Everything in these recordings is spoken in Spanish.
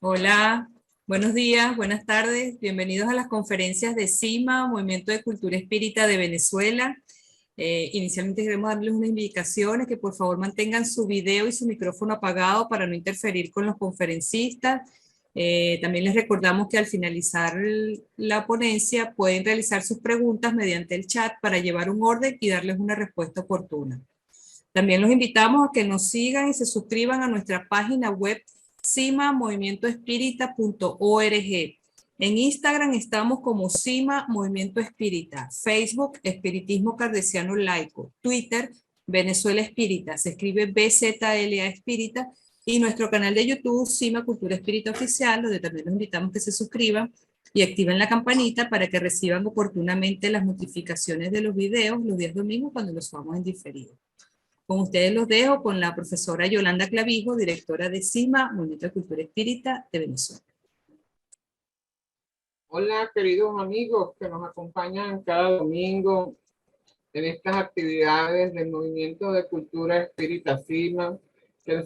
Hola, buenos días, buenas tardes, bienvenidos a las conferencias de CIMA, Movimiento de Cultura Espírita de Venezuela. Inicialmente queremos darles unas indicaciones que por favor mantengan su video y su micrófono apagado para no interferir con los conferencistas. También les recordamos que al finalizar la ponencia pueden realizar sus preguntas mediante el chat para llevar un orden y darles una respuesta oportuna. También los invitamos a que nos sigan y se suscriban a nuestra página web cimamovimientoespírita.org. En Instagram estamos como CIMA Movimiento Espírita, Facebook Espiritismo Cardesiano Laico, Twitter Venezuela Espírita, se escribe BZLA Espírita, y nuestro canal de YouTube CIMA Cultura Espírita Oficial, donde también los invitamos que se suscriban y activen la campanita para que reciban oportunamente las notificaciones de los videos los días domingos cuando los subamos en diferido. Con ustedes los dejo con la profesora Yolanda Clavijo, directora de CIMA, Movimiento de Cultura Espírita de Venezuela. Hola, queridos amigos que nos acompañan cada domingo en estas actividades del Movimiento de Cultura Espírita CIMA, que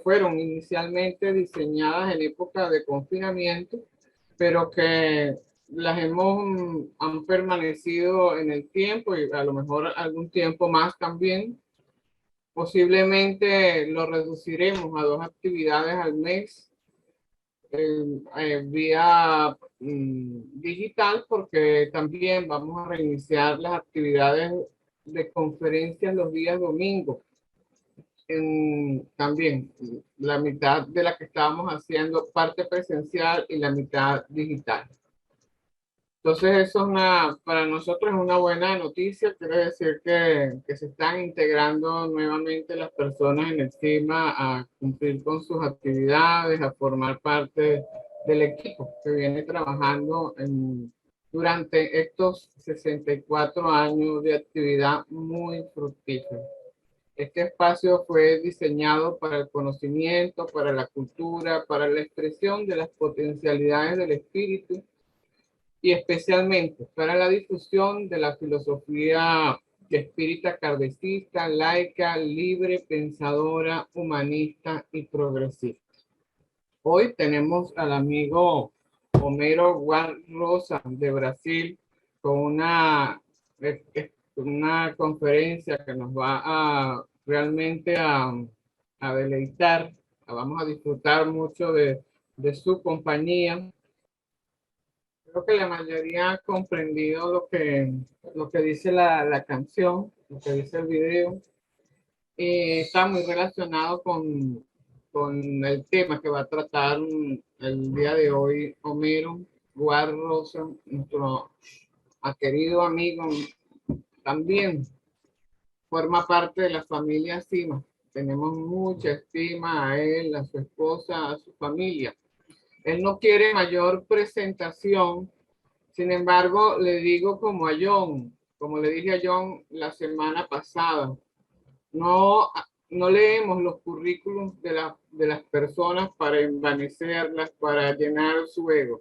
fueron inicialmente diseñadas en época de confinamiento, pero que han permanecido en el tiempo y a lo mejor algún tiempo más también. Posiblemente lo reduciremos a 2 actividades al mes vía digital, porque también vamos a reiniciar las actividades de conferencias los días domingos. También la mitad de la que estábamos haciendo parte presencial y la mitad digital. Entonces eso para nosotros es una buena noticia. Quiere decir que se están integrando nuevamente las personas en el CIMA a cumplir con sus actividades, a formar parte del equipo que viene trabajando durante estos 64 años de actividad muy fructífera. Este espacio fue diseñado para el conocimiento, para la cultura, para la expresión de las potencialidades del espíritu, y especialmente para la difusión de la filosofía espírita kardecista, laica, libre, pensadora, humanista y progresista. Hoy tenemos al amigo Homero Guarrosa de Brasil con una conferencia que nos va realmente a deleitar. Vamos a disfrutar mucho de su compañía. Creo que la mayoría ha comprendido lo que dice la canción, lo que dice el video. Está muy relacionado con el tema que va a tratar el día de hoy Homero Guarrosa, nuestro querido amigo. También forma parte de la familia CIMA. Tenemos mucha estima a él, a su esposa, a su familia. Él no quiere mayor presentación. Sin embargo, le digo como le dije a John la semana pasada, no leemos los currículums de las personas para envanecerlas, para llenar su ego.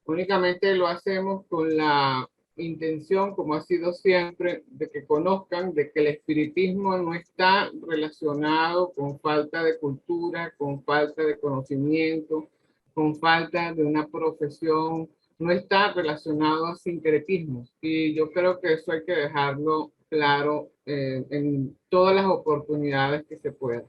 Únicamente lo hacemos con la intención, como ha sido siempre, de que conozcan de que el espiritismo no está relacionado con falta de cultura, con falta de conocimiento, con falta de una profesión, no está relacionado a sincretismos. Y yo creo que eso hay que dejarlo claro en todas las oportunidades que se puedan.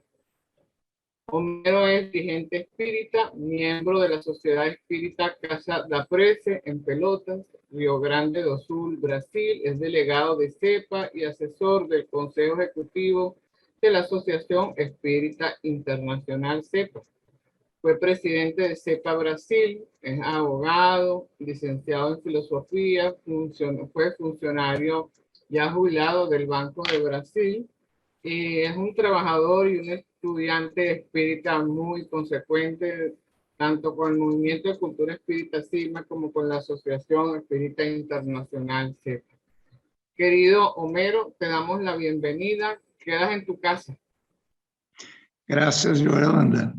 Homero es dirigente espírita, miembro de la Sociedad Espírita Casa da Prece en Pelotas, Río Grande do Sul, Brasil. Es delegado de CEPA y asesor del Consejo Ejecutivo de la Asociación Espírita Internacional CEPA. Fue presidente de CEPA Brasil, es abogado, licenciado en filosofía, fue funcionario ya jubilado del Banco de Brasil. Y es un trabajador y un estudiante espírita muy consecuente, tanto con el Movimiento de Cultura Espírita CIMA como con la Asociación Espírita Internacional CEPA. Querido Homero, te damos la bienvenida. Quedas en tu casa. Gracias, Yolanda.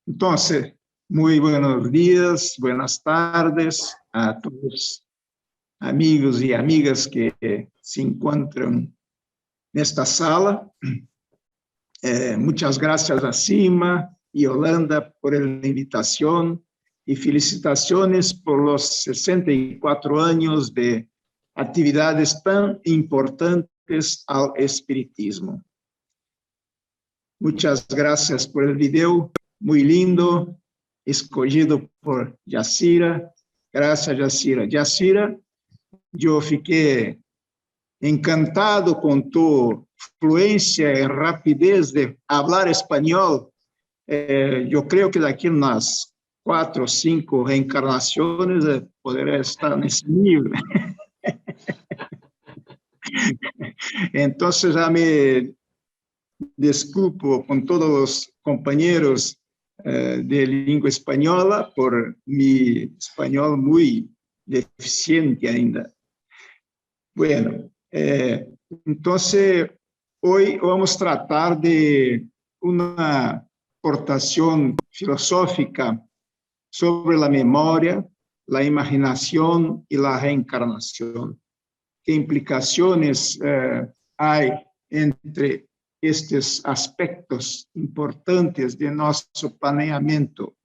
Entonces, muy buenos días, buenas tardes a todos amigos y amigas que se encuentran nesta sala. Muitas graças a CIMA, y Holanda por la invitación y felicitaciones por los 64 años de actividades tan importantes al espiritismo. Muchas gracias por el video, muy lindo, escogido por Yacira. Gracias, Yacira. Yacira, yo fiquei encantado con tu fluencia y rapidez de hablar español. Yo creo que de aquí unas 4 o 5 reencarnaciones podré estar en ese nivel. Entonces ya me desculpo con todos los compañeros de lengua española por mi español muy deficiente ainda. Bueno, entonces hoy vamos a tratar de una aportación filosófica sobre la memoria, la imaginación y la reencarnación. ¿Qué implicaciones hay entre estos aspectos importantes de nuestro planeamiento?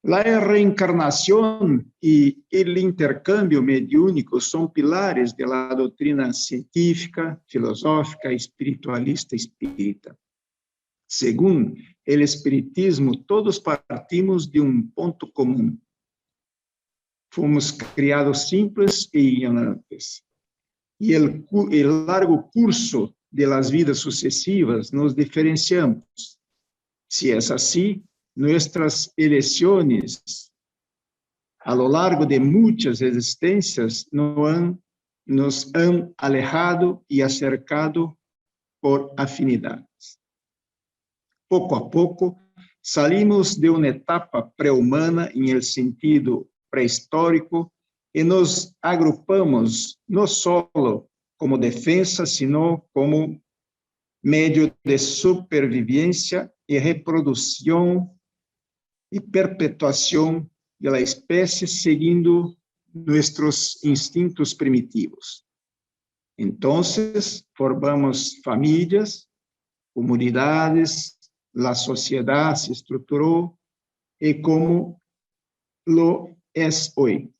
La reencarnación y el intercambio mediúnico son pilares de la doctrina científica, filosófica, espiritualista espírita. Según el espiritismo, todos partimos de un punto común. Fomos criados simples e ignorantes. Y el largo curso de las vidas sucesivas nos diferenciamos. Si es así, nuestras elecciones a lo largo de muchas existencias nos han alejado y acercado por afinidades. Poco a poco, salimos de una etapa prehumana en el sentido prehistórico y nos agrupamos no solo como defensa, sino como medio de supervivencia y reproducción y perpetuación de la especie siguiendo nuestros instintos primitivos. Entonces, formamos familias, comunidades, la sociedad se estructuró y como lo es hoy.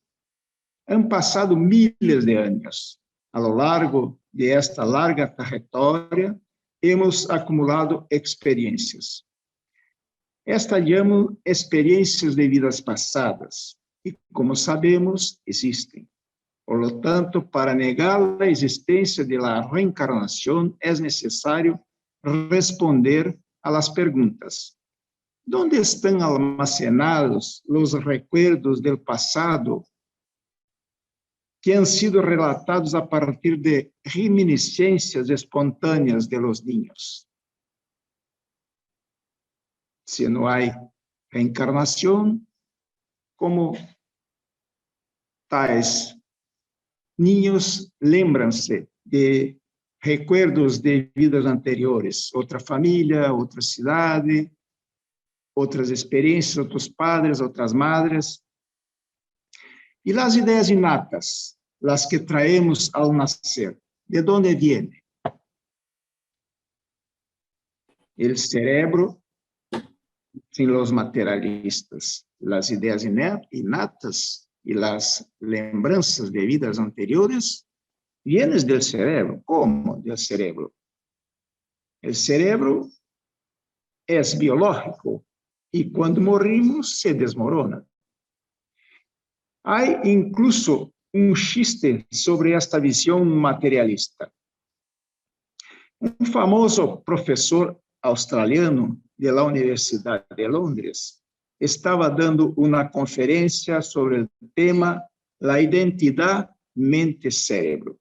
Han pasado miles de años. A lo largo de esta larga trayectoria, hemos acumulado experiencias. Esta llamo experiencias de vidas pasadas y, como sabemos, existen. Por lo tanto, para negar la existencia de la reencarnación es necesario responder a las preguntas. ¿Dónde están almacenados los recuerdos del pasado que han sido relatados a partir de reminiscencias espontáneas de los niños? Si no hay reencarnación, ¿cómo tais niños lembram-se de recuerdos de vidas anteriores? Otra familia, otra ciudad, otras experiencias, otros padres, otras madres. Y las ideas innatas, las que traemos al nacer, ¿de dónde vienen? El cerebro, sin los materialistas. Las ideas innatas y las lembranzas de vidas anteriores vienen del cerebro. ¿Cómo del cerebro? El cerebro es biológico y cuando morimos se desmorona. Hay incluso un chiste sobre esta visión materialista. Un famoso profesor australiano de la Universidad de Londres estaba dando una conferencia sobre el tema la identidad mente-cerebro.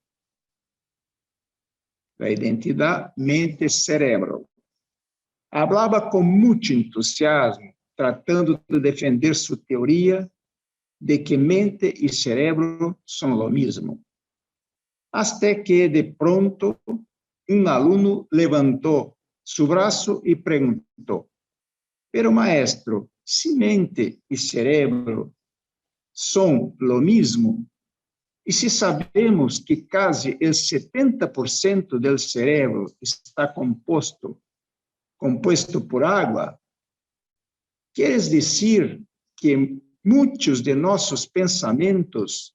La identidad mente-cerebro. Hablaba con mucho entusiasmo, tratando de defender su teoría de que mente y cerebro son lo mismo. Hasta que de pronto un alumno levantó su brazo y preguntó: pero maestro, si mente y cerebro son lo mismo, y si sabemos que casi el 70% del cerebro está compuesto por agua, Queres dizer que muitos de nossos pensamentos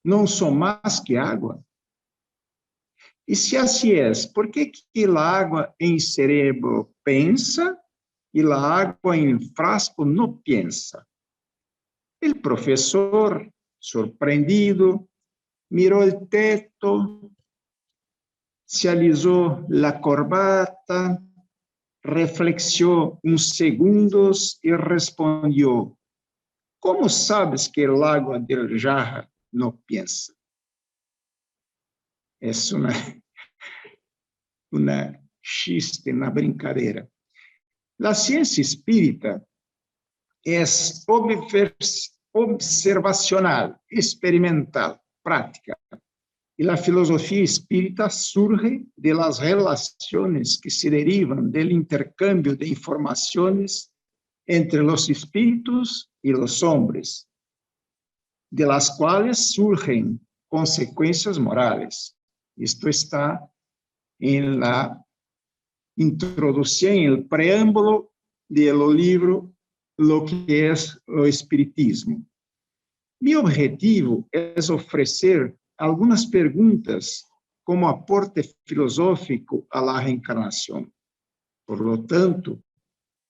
não são mais que água? E se assim é, por que a água em cerebro pensa e a água em frasco não pensa? O professor, surpreendido, mirou o teto, se alisou a corbata, reflexiou uns segundos e respondeu: como sabes que o água del jarra não pensa? É uma chiste, uma brincadeira. A ciência espírita é observacional, experimental, prática. E a filosofia espírita surge de las relações que se derivam do intercâmbio de informações entre os espíritos e os homens, de las quais surgem consequências morais. Isto está em la introdução, em el preâmbulo do livro Lo que es o Espiritismo. Mi objetivo é oferecer algumas perguntas como aporte filosófico à la reencarnação. Por lo tanto,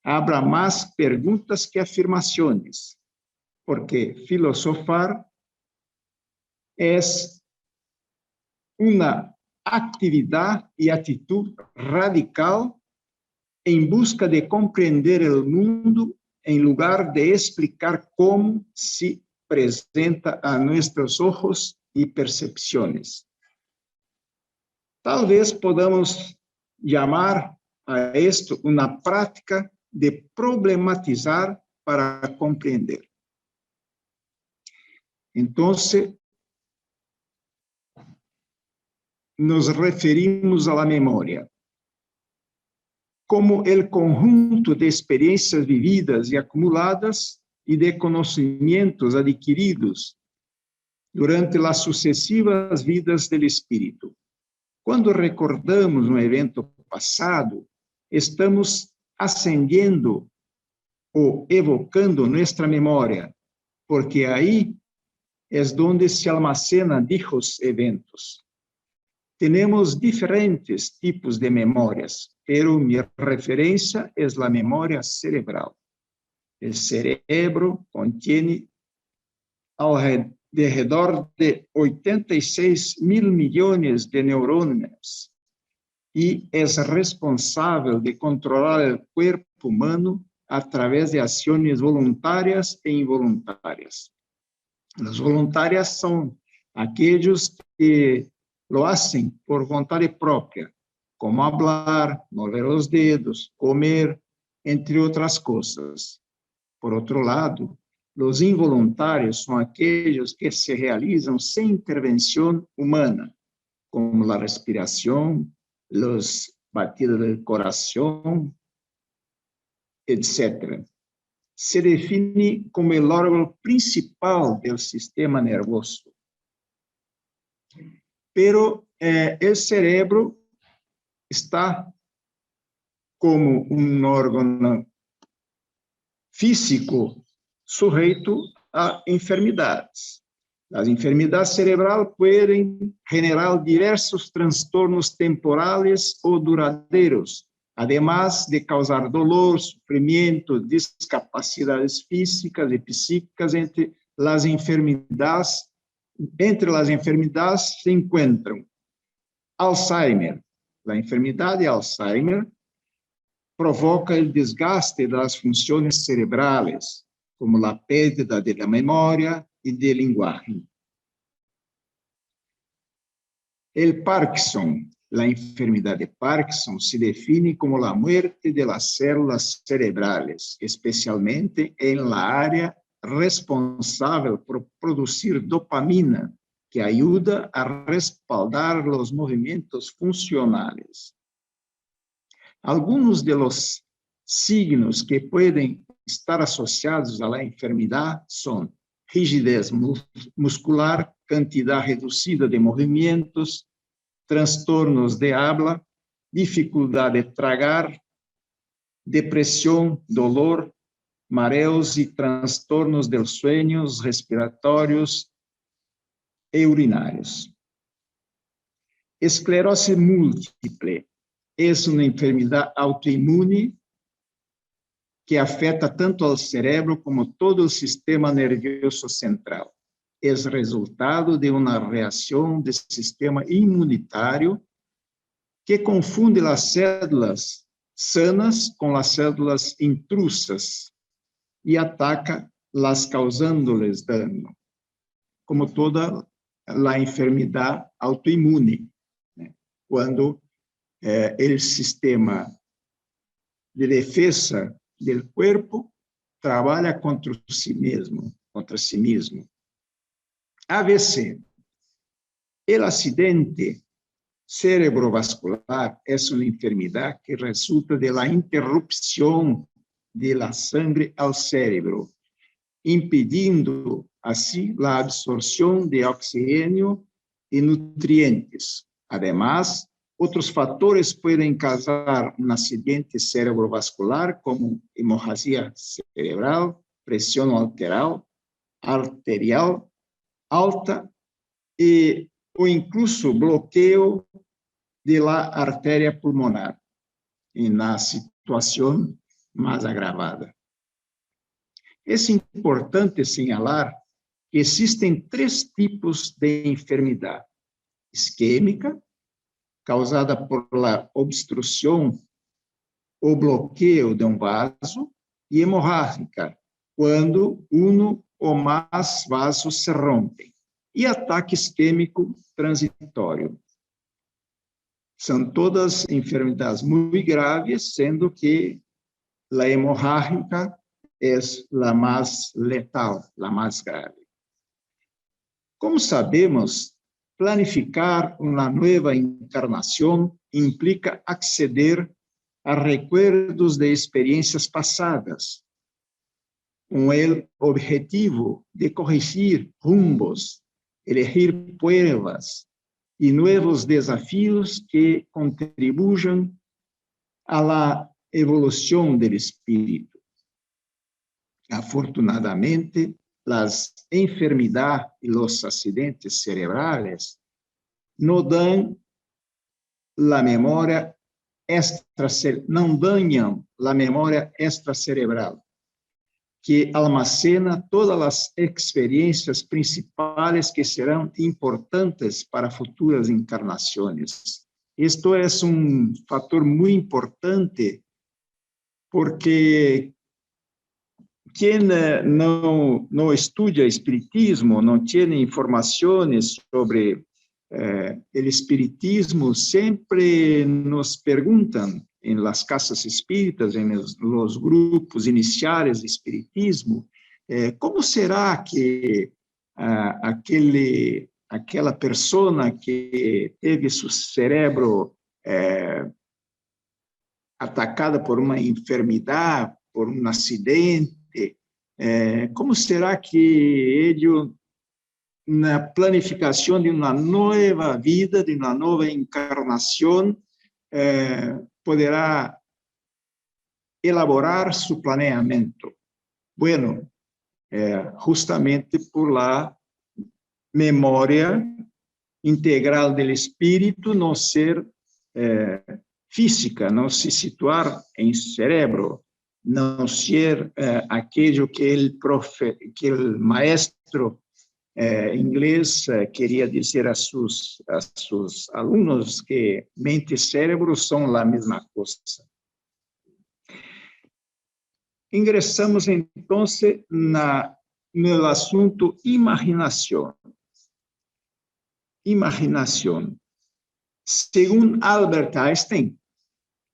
habrá mais perguntas que afirmações, porque filosofar é uma atividade e atitude radical em busca de compreender o mundo em lugar de explicar como se apresenta a nossos olhos e percepções. Talvez podamos chamar a isto uma prática de problematizar para compreender. Então, nos referimos à memória como o conjunto de experiências vividas e acumuladas e de conhecimentos adquiridos durante as sucessivas vidas do espírito. Quando recordamos um evento passado, estamos acendendo ou evocando nossa memória, porque aí é onde se almacenam dichos eventos. Temos diferentes tipos de memórias, pero minha referência é a memória cerebral. O cerebro contém ao redor de 86 mil milhões de neurônios e é responsável de controlar o corpo humano através de ações voluntárias e involuntárias. As voluntárias são aqueles que lo hacen por vontade própria, como hablar, mover os dedos, comer, entre outras coisas. Por outro lado, os involuntários são aqueles que se realizam sem intervenção humana, como a respiração, os batidos do coração, etc. Se define como o órgão principal do sistema nervoso. Pero o cérebro está como um órgão físico sujeito a enfermidades. As enfermidades cerebrais podem generar diversos transtornos temporais ou duradeiros, además de causar dolor, sofrimento, discapacidades físicas e psíquicas. Entre as enfermidades se encontram Alzheimer. A enfermidade de Alzheimer provoca o desgaste das funções cerebrais, como a perda da memória e de linguagem. El Parkinson, a enfermidade de Parkinson, se define como a muerte de las células cerebrales, especialmente en la área responsável por produzir dopamina, que ajuda a respaldar os movimentos funcionais. Alguns de los signos que podem estar associados à enfermidade são rigidez muscular, quantidade reduzida de movimentos, transtornos de habla, dificuldade de tragar, depressão, dolor, mareos y trastornos del sueño, respiratorios y urinarios. Esclerosis múltiple es una enfermedad autoinmune que afeta tanto al cerebro como todo el sistema nervioso central. Es resultado de una reacción del sistema inmunitario que confunde las células sanas con las células intrusas y ataca las causándoles daño, como toda la enfermedad autoinmune, ¿no? Cuando el sistema de defensa del cuerpo trabalha contra si mesmo, AVC. El accidente cerebrovascular es una enfermedad que resulta de la interrupción de la sangre al cerebro, impidiendo así la absorción de oxígeno y nutrientes. Además, otros factores pueden causar un accidente cerebrovascular como hemorragia cerebral, presión arterial alta o incluso bloqueo de la arteria pulmonar en la situación más agravada. Es importante señalar que existen 3 tipos de enfermedad: isquémica, causada por la obstrucción o bloqueo de un vaso, y hemorrágica, cuando uno o más vasos se rompen, y ataque isquémico transitório. São todas enfermedades muito graves, sendo que a hemorrágica é a mais letal, a mais grave. Como sabemos, planificar uma nova encarnação implica acceder a recuerdos de experiências passadas, com o objetivo de corrigir rumbos, elegir pruebas e novos desafios que contribuam a la evolução do espírito. Afortunadamente, las enfermedades y los accidentes cerebrales no dan la memoria não dañam la memória extracerebral, que almacena todas as experiências principais que serão importantes para futuras encarnações. Isto é fator muito importante, porque quem não estuda espiritismo, não tem informações sobre o espiritismo, sempre nos perguntam em las casas espíritas, em los grupos iniciais de espiritismo, como será que aquela pessoa que teve seu cérebro atacada por uma enfermidade, por um acidente, como será que ele, na planificação de uma nova vida, de uma nova encarnação, poderá elaborar seu planeamento? Bueno, justamente por la memória integral do espírito não ser física, não se situar em cerebro, não ser aquilo que o maestro inglês queria dizer a seus alunos, que mente e cérebro são a mesma coisa. Ingressamos, então, no assunto imaginação. Imaginação. Segundo Albert Einstein,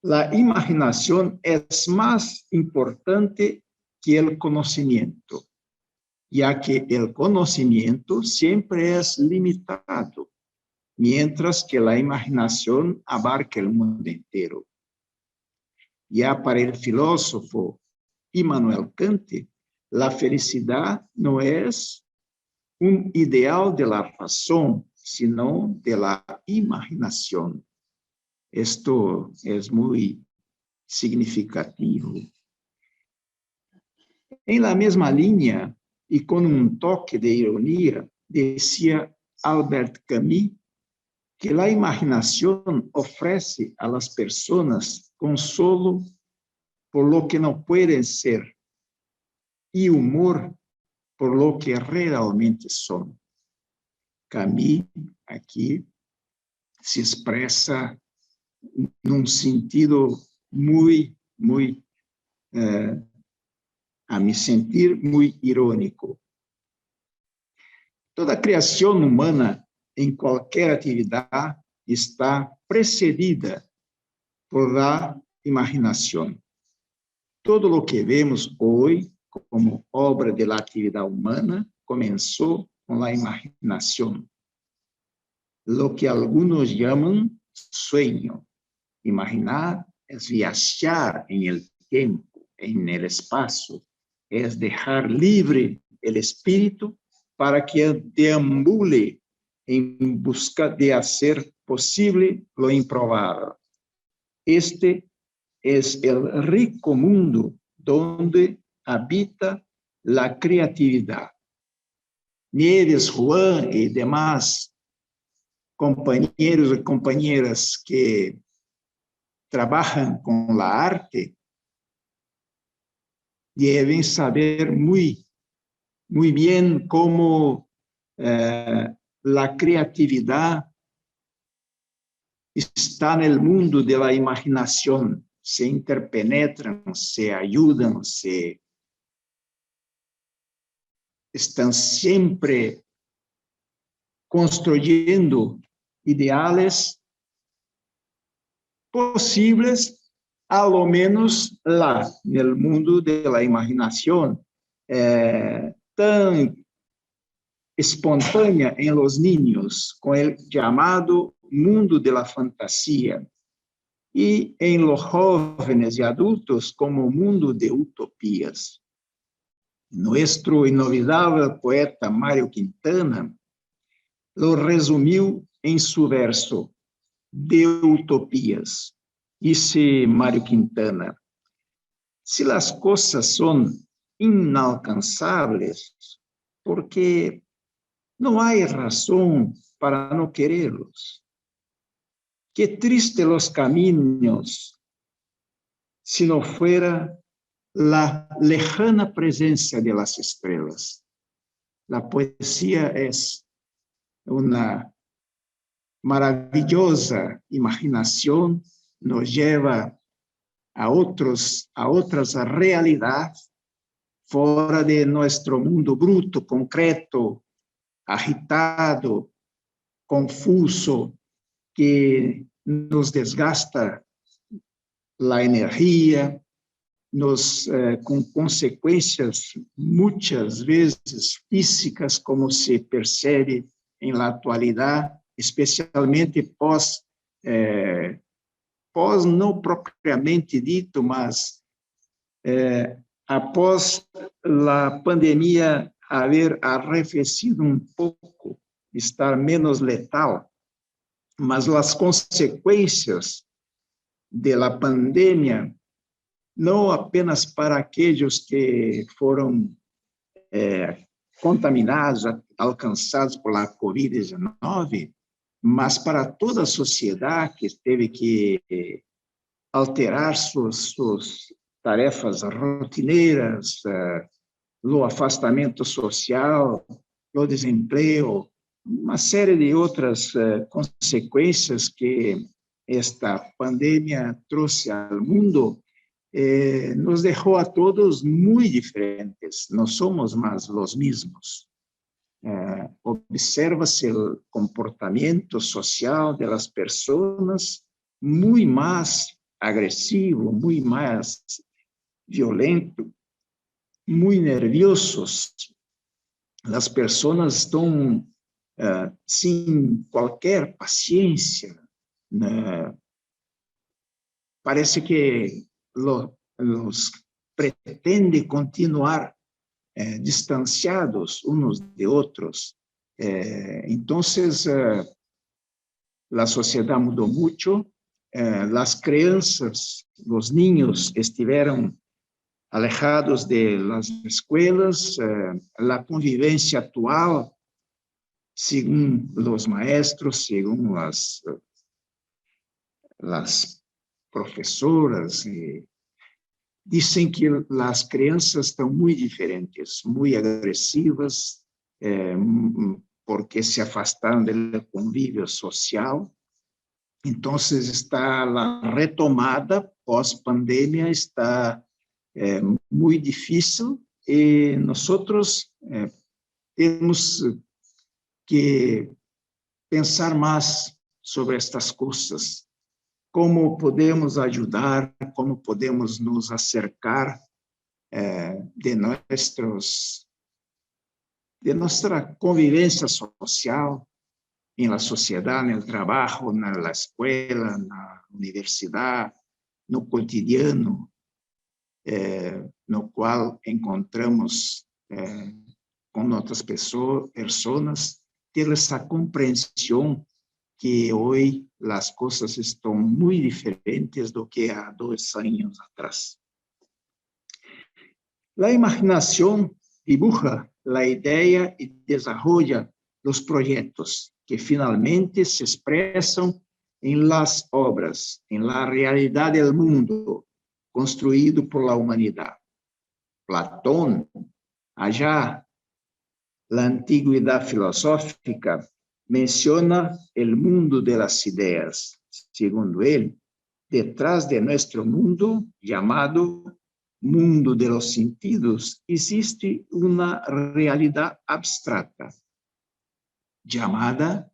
a imaginação é mais importante que o conhecimento, ya que el conocimiento siempre es limitado, mientras que la imaginación abarca el mundo entero. Ya para el filósofo Immanuel Kant, la felicidad no es un ideal de la razón, sino de la imaginación. Esto es muy significativo. En la misma línea, y con un toque de ironía, decía Albert Camus que la imaginación ofrece a las personas consolo por lo que no pueden ser y humor por lo que realmente son. Camus aquí se expresa en un sentido muy, a mi sentir, muy irónico. Toda criação humana, em qualquer atividade, está precedida por la imaginação. Todo o que vemos hoje como obra de la atividade humana começou com a imaginação. Lo que algunos chamam sueño. Imaginar é viajar em el tiempo, en el espacio, é deixar livre el espírito para que deambule em busca de hacer posible lo improbable. Este es el rico mundo donde habita la creatividad. Nieves, Juan y demás compañeros y compañeras que trabajan con la arte deben saber muy bien cómo la creatividad está en el mundo de la imaginación, se interpenetran, se ayudan, están siempre construyendo ideales posibles, a lo menos lá, no mundo de la imaginación, tan espontânea em los niños, com el chamado mundo de la fantasía, e em los jóvenes e adultos como mundo de utopías. Nuestro inolvidable poeta Mário Quintana lo resumiu em su verso de utopías. Dice Mário Quintana: si las cosas son inalcanzables, porque no hay razón para no quererlos. Qué triste los caminos si no fuera la lejana presencia de las estrellas. La poesía es una maravillosa imaginación, nos lleva a otras realidades fora de nuestro mundo bruto, concreto, agitado, confuso, que nos desgasta la energía, con consecuencias muchas veces físicas, como se percibe en la actualidad, especialmente pós no propriamente dito, mas após a pandemia haver arrefecido um pouco, estar menos letal, mas as consequências da pandemia, não apenas para aqueles que foram contaminados, alcançados por la Covid-19, mas para toda a sociedade que teve que alterar suas tarefas rotineiras, o afastamento social, o desemprego, uma série de outras consequências que esta pandemia trouxe ao mundo, nos deixou a todos muito diferentes, não somos mais os mesmos. Observa-se o comportamento social das pessoas muito mais agressivo, muito mais violento, muito nerviosos. As pessoas estão sem qualquer paciência. Parece que los pretende continuar distanciados unos de otros. Entonces, la sociedad mudó mucho, las crianças, los niños estuvieron alejados de las escuelas, la convivencia actual, según los maestros, según las profesoras, dicen que las crianças están muy diferentes, muy agresivas, porque se afastaron del convivio social. Entonces, está la retomada pós-pandemia, está muy difícil, y nosotros temos que pensar más sobre estas cosas, cómo podemos ayudar, cómo podemos nos acercar de nuestra convivencia social en la sociedad, en el trabajo, en la escuela, en la universidad, no cotidiano, no cual encontramos con otras personas, ter essa compreensão que hoje as coisas estão muito diferentes do que há 2 anos atrás. A imaginação dibuja a ideia e desenvolve os projetos que finalmente se expressam em las obras, em la realidade do mundo construído por la humanidade. Platón, allá la antigüedad filosófica, menciona el mundo de las ideas. Según él, detrás de nuestro mundo, llamado mundo de los sentidos, existe una realidad abstracta, llamada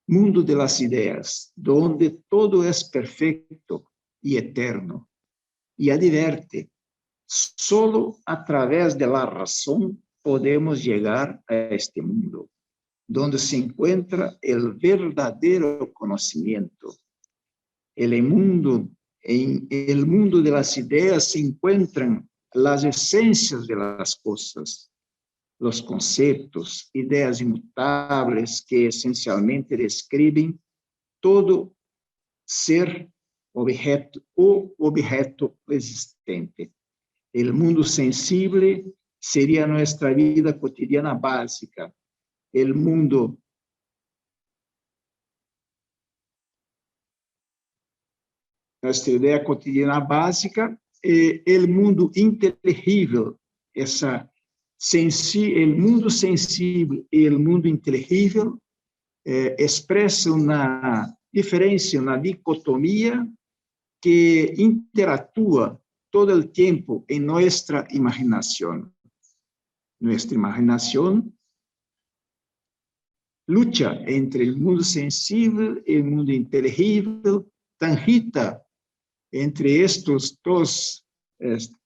mundo de las ideas, donde todo es perfecto y eterno. Y advierte, solo a través de la razón podemos llegar a este mundo, donde se encuentra el verdadero conocimiento. En el mundo de las ideas se encuentran las esencias de las cosas, los conceptos, ideas inmutables que esencialmente describen todo ser objeto o objeto existente. El mundo sensible seria nossa vida cotidiana básica, o mundo nossa ideia cotidiana básica, o mundo inteligível, o mundo sensível e o mundo inteligível expressam uma diferença, uma dicotomia que interatua todo o tempo em nossa imaginação. Nuestra imaginación lucha entre el mundo sensible y el mundo inteligible, transita entre estos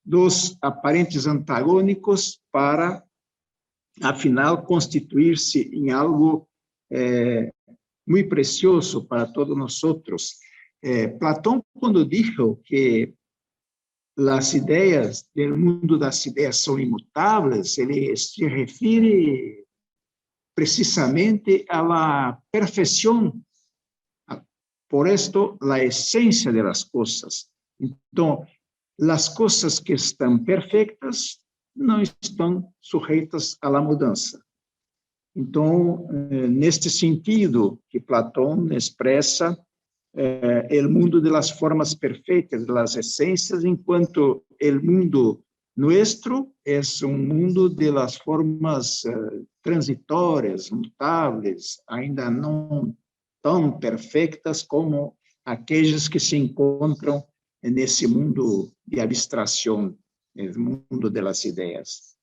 dos aparentes antagónicos para, afinal, constituir-se em algo muy precioso para todos nosotros. Platón, quando dijo que las ideas del mundo das ideias são imutáveis, ele se refere precisamente a la perfeição, por esto, la esencia de las cosas. Então, las cosas que estão perfeitas não estão sujeitas a la mudança. Então, neste sentido que Platón expressa o mundo de las formas perfeitas, de las esencias, enquanto o mundo nuestro é mundo de las formas transitórias, mutáveis, ainda não tão perfeitas como aquelas que se encontram nesse mundo de abstração, o mundo de las ideias.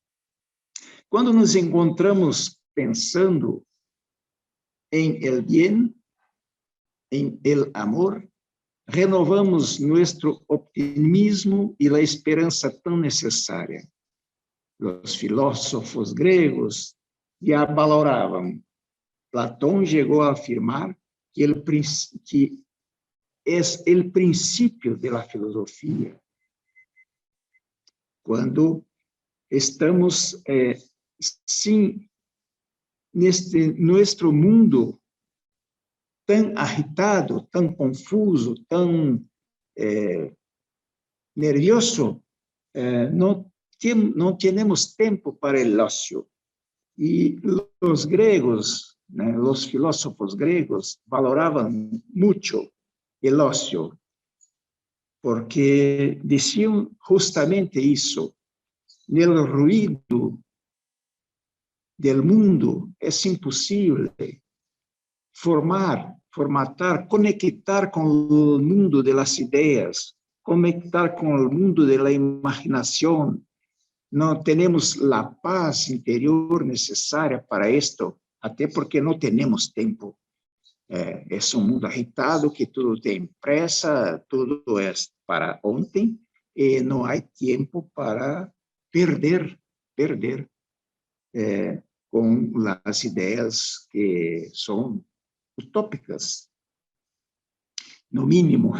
Quando nos encontramos pensando em el bien, em el amor, renovamos nosso optimismo e a esperança tão necessária. Os filósofos gregos já valoravam. Platón chegou a afirmar que é o princípio da filosofia. Quando estamos neste nosso mundo tão agitado, tão confuso, tão nervioso, no tenemos tiempo para el ocio. Y los griegos, los filósofos griegos, valoraban mucho el ocio, porque decían justamente eso: el ruido del mundo es imposible formatar, conectar con el mundo de las ideas, conectar con el mundo de la imaginación. No tenemos la paz interior necesaria para esto, até porque no tenemos tiempo. Es un mundo agitado, que todo tem pressa, todo es para ontem, y no hay tiempo para perder con las ideas que son utópicas, no mínimo.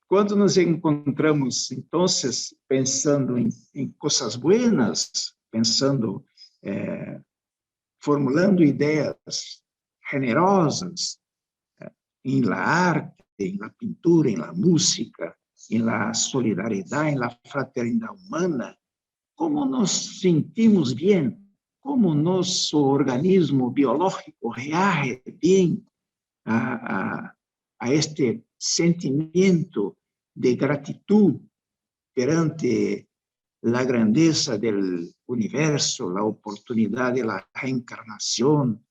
Quando nos encontramos, então, pensando em coisas buenas, pensando, formulando ideias generosas, em la arte, em la pintura, em la música, em la solidariedade, em la fraternidade humana, como nos sentimos bem, como nosso organismo biológico reage bem a este sentimento de gratitud perante la grandeza del universo, la oportunidad de la reencarnación,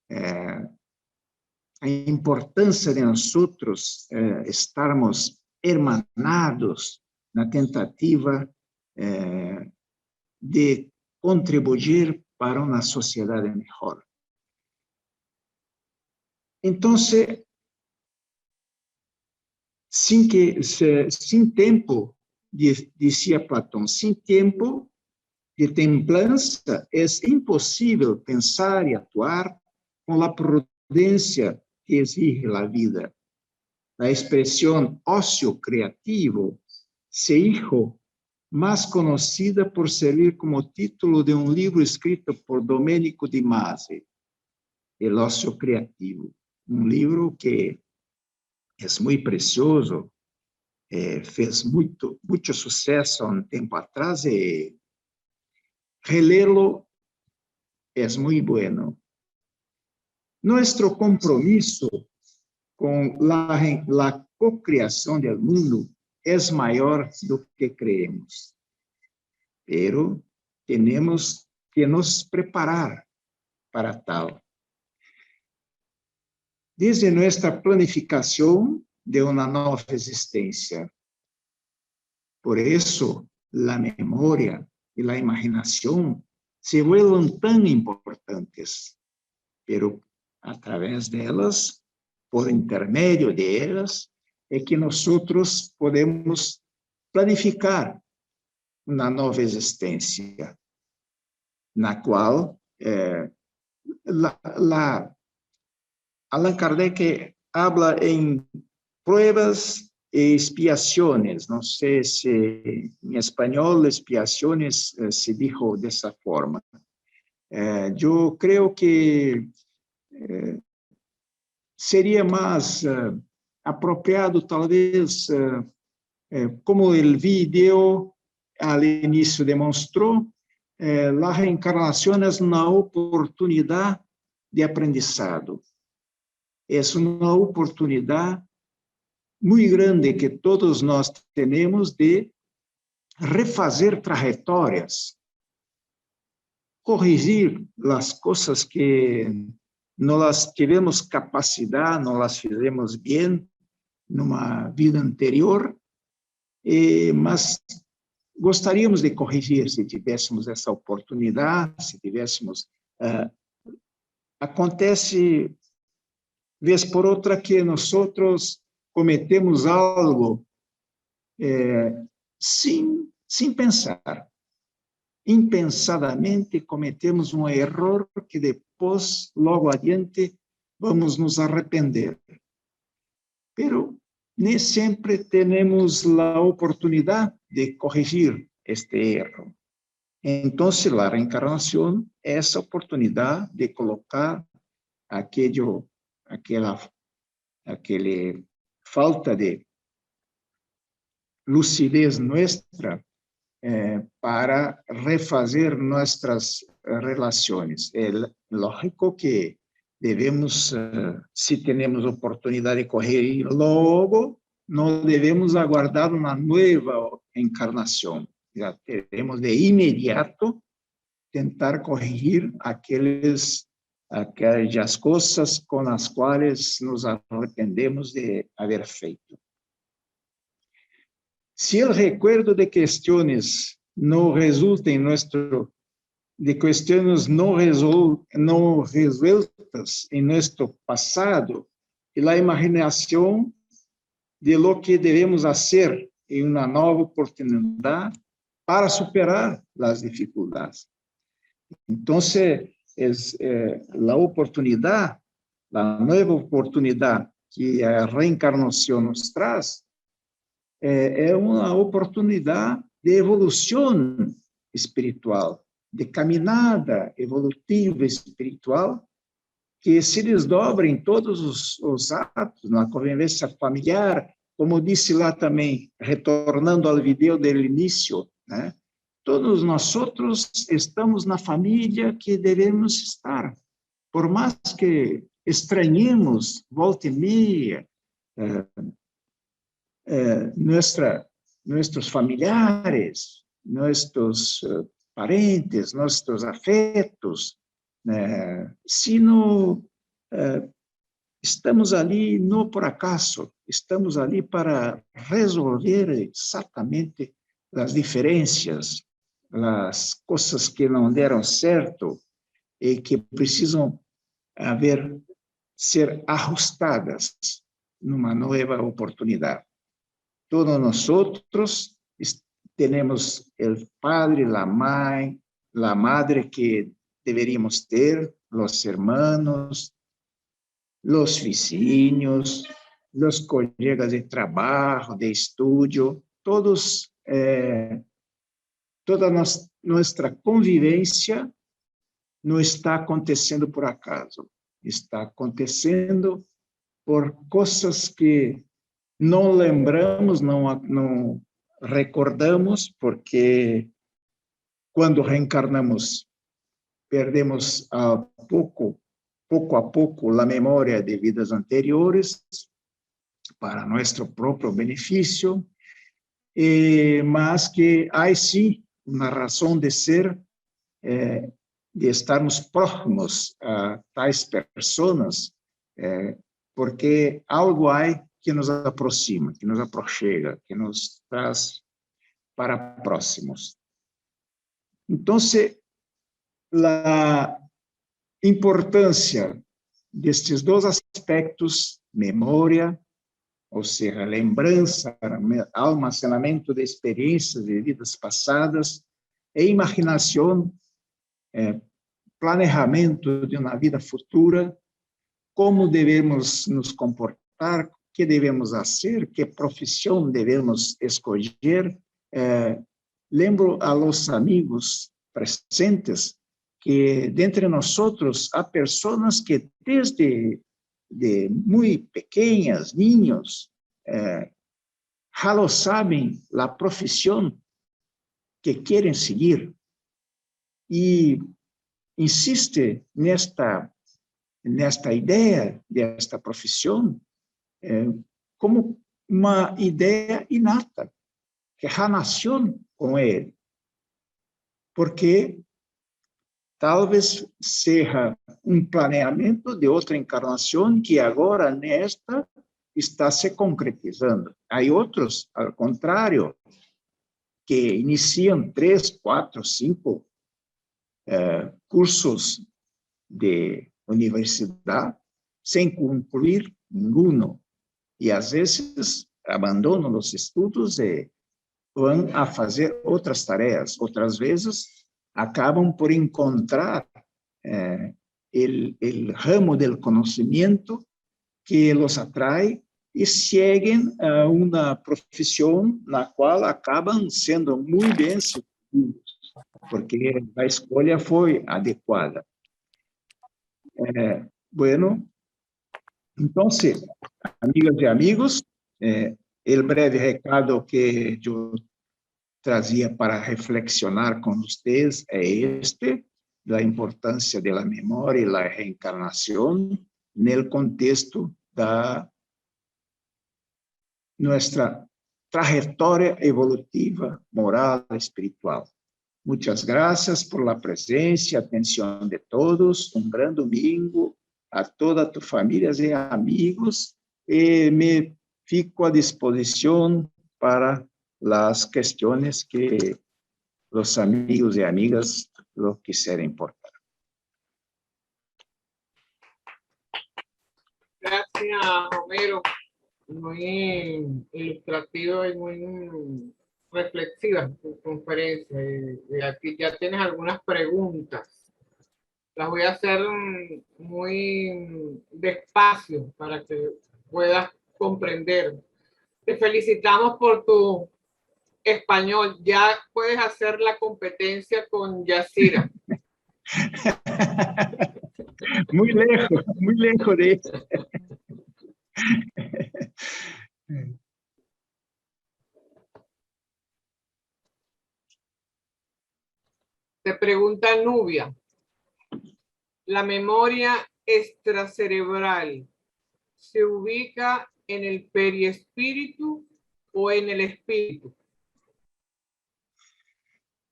a importância de nosotros estarmos hermanados na tentativa de contribuir para uma sociedade melhor. Então, sem tempo, dizia Platão, sem tempo de templança, é impossível pensar e atuar com a prudência que exige a vida. A expressão ócio criativo se hizo mais conhecida por servir como título de um livro escrito por Domenico Di Masi, El ócio criativo, um livro que é muito precioso, fez muito sucesso há um tempo atrás, e relê-lo é muito bueno. Nosso compromisso com a cocriação do mundo é maior do que creemos, pero temos que nos preparar para tal. Desde nossa planificação de uma nova existência. Por isso, a memória e a imaginação se vuelven tão importantes, pero a través delas, por intermédio delas, é que nós podemos planificar uma nova existência, na qual Allan Kardec habla em pruebas e expiações. Não sei se em espanhol expiações se dijo dessa forma. Eu creio que seria mais apropriado, talvez, como o vídeo al início demonstrou, a reencarnação é uma oportunidade de aprendizado. É uma oportunidade muito grande que todos nós temos de refazer trajetórias, corrigir as coisas que não as tivemos capacidade, não as fizemos bem numa vida anterior, mas gostaríamos de corrigir se tivéssemos essa oportunidade, se tivéssemos... acontece, vez por outra, que nós cometemos algo sem pensar. Impensadamente cometemos um erro que depois, logo adiante, vamos nos arrepender. Pero nem sempre temos a oportunidade de corrigir este erro. Então, a reencarnação é essa oportunidade de colocar aquela falta de lucidez nossa para refazer nossas relações. É lógico que devemos, se temos oportunidade de correr logo, não devemos aguardar uma nova encarnação. Já teremos de imediato tentar corrigir aquelas coisas com as quais nos arrependemos de haver feito. Se o recuerdo de questões não resulta em de questões não resueltas em nosso passado, e a imaginação de lo que devemos fazer em uma nova oportunidade para superar as dificuldades. Então, a oportunidade, a nova oportunidade que a reencarnação nos traz, é uma oportunidade de evolução espiritual, de caminhada evolutiva espiritual, que se desdobra em todos os atos, na convivência familiar, como disse lá também, retornando ao vídeo do início, né? Todos nós outros estamos na família que devemos estar. Por mais que estranhemos, volta e meia, nossos familiares, nossos parentes, nossos afetos, se não estamos ali não por acaso, estamos ali para resolver exatamente as diferenças, as coisas que não deram certo e que precisam ser ajustadas numa nova oportunidade. Todos nós outros temos o padre, a mãe, a madre que deveríamos ter, os irmãos, os vizinhos, os colegas de trabalho, de estudo, todos, toda nossa convivência não está acontecendo por acaso, está acontecendo por coisas que não lembramos, não recordamos, porque quando reencarnamos, perdemos pouco a pouco a memória de vidas anteriores para nosso próprio benefício, mas que há sim uma razão de ser, de estarmos próximos a tais pessoas, porque algo há que nos aproxima, que nos aproxima, que nos traz para próximos. Então, a importância destes dois aspectos, memória, ou seja, lembrança, almacenamento de experiências de vidas passadas, e imaginação, planejamento de uma vida futura, como devemos nos comportar, o que devemos fazer, que profissão devemos escolher. Lembro a los amigos presentes que dentre nós há pessoas que desde muito pequenas, niños, já lo sabem a profissão que querem seguir e insiste nesta ideia desta profissão como uma ideia inata, que já nasceu com ele, porque talvez seja planeamento de outra encarnação que agora nesta está se concretizando. Há outros, ao contrário, que iniciam 3, 4, 5 cursos de universidade sem concluir nenhum. E, às vezes, abandonam os estudos e vão a fazer outras tarefas. Outras vezes, acabam por encontrar o ramo do conhecimento que os atrai e seguem a uma profissão na qual acabam sendo muito bem sucedidos, porque a escolha foi adequada. Bueno, então, amigas e amigos, o breve recado que eu trazia para reflexionar com vocês é da importância da memória e da reencarnação no contexto da nossa trajetória evolutiva, moral e espiritual. Muitas graças por la presença e atenção de todos. Um grande domingo a toda tu família e amigos. E me fico à disposição para as questões que os amigos e amigas lo quiserem portar. Gracias, Romero. Muy ilustrativa y muy reflexiva tu conferencia. Y aquí ya tienes algunas preguntas. Las voy a hacer muy despacio para que puedas comprender. Te felicitamos por tu español. Ya puedes hacer la competencia con Yacira. Muy lejos de eso. Te pregunta Nubia, ¿la memoria extracerebral se ubica en el perispíritu o en el espíritu?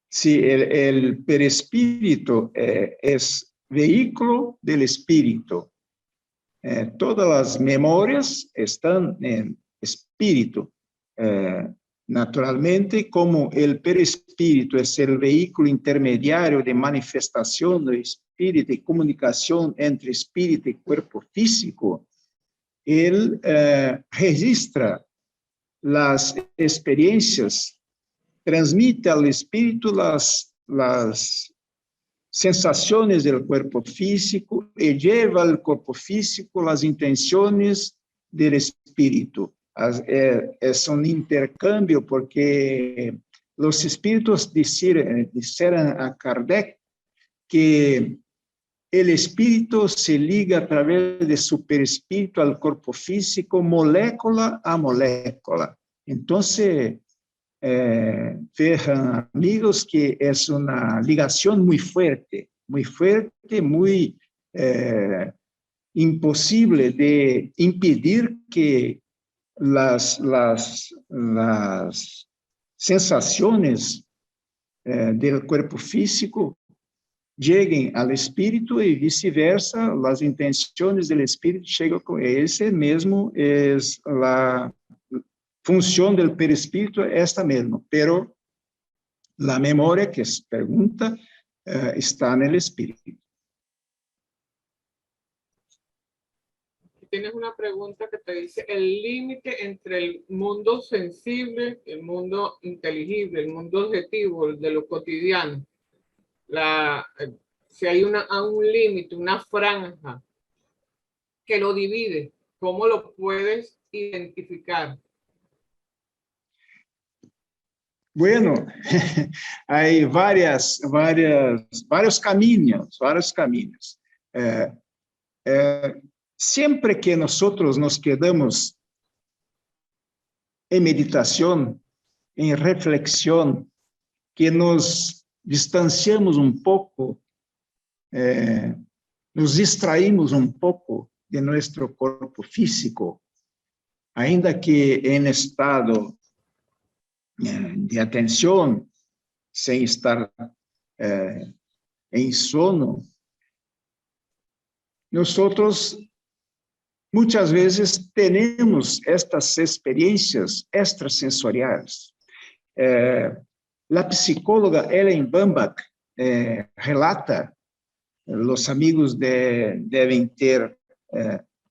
Sí, el perispíritu es vehículo del espíritu. Todas las memorias están en espíritu. Naturalmente, como el perispíritu es el vehículo intermediario de manifestación del espíritu y comunicación entre espíritu y cuerpo físico, él registra las experiencias, transmite al espíritu las sensaciones del cuerpo físico y lleva al cuerpo físico las intenciones del espíritu. Es un intercambio porque los espíritus dijeron a Kardec que el espíritu se liga a través de su perispíritu al cuerpo físico, molécula a molécula. Entonces, vean, amigos, que es una ligación muy fuerte, muy imposible de impedir que las sensaciones del cuerpo físico lleguen al espíritu y viceversa, las intenciones del espíritu llegan con ese mismo, es la función del perispíritu, esta misma, pero la memoria que se pregunta está en el espíritu. Tienes una pregunta que te dice el límite entre el mundo sensible, el mundo inteligible, el mundo objetivo, el de lo cotidiano. Si hay un límite, una franja que lo divide, ¿cómo lo puedes identificar? Bueno, hay varios caminos. Siempre que nosotros nos quedamos en meditación, en reflexión, que nos distanciamos un poco, nos distraímos un poco de nuestro cuerpo físico, ainda que en estado de atención, sin estar en sono, nosotros muchas veces tenemos estas experiencias extrasensoriales. La psicóloga Ellen Bambach relata, los amigos deben ter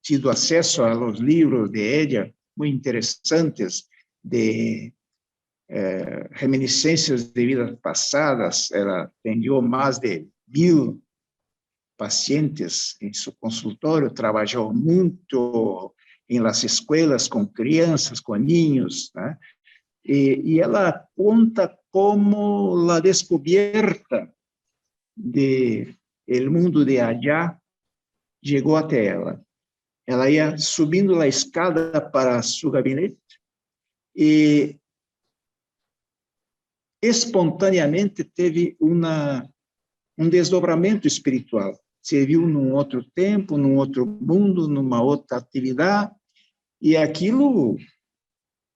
tido acesso a los libros de ella, muy interesantes, de reminiscências de vidas passadas. Ela atendió más de 1000 pacientes em seu consultório, trabalhou muito em las escolas com crianças, com niños, né? E ela conta como a descoberta de el mundo de allá chegou até ela. Ela ia subindo a escada para seu gabinete e espontaneamente teve desdobramento espiritual. Se viu num outro tempo, num outro mundo, numa outra atividade, e aquilo,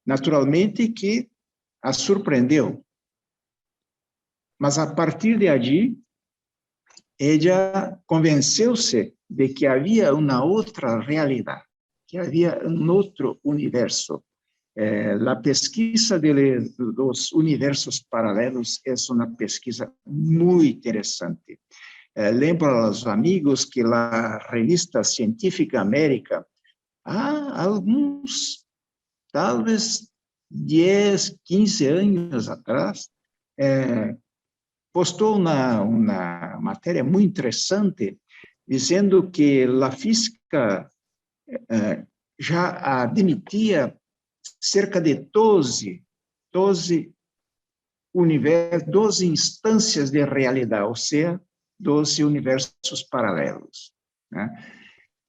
naturalmente, que a surpreendeu. Mas, a partir de allí, ela convenceu-se de que havia uma outra realidade, que havia outro universo. A pesquisa dos universos paralelos é uma pesquisa muito interessante. Lembro aos amigos que a revista científica América, há alguns, talvez 10, 15 anos atrás, postou uma matéria muito interessante, dizendo que a física já admitia cerca de 12 instâncias de realidade, ou seja, 12 universos paralelos.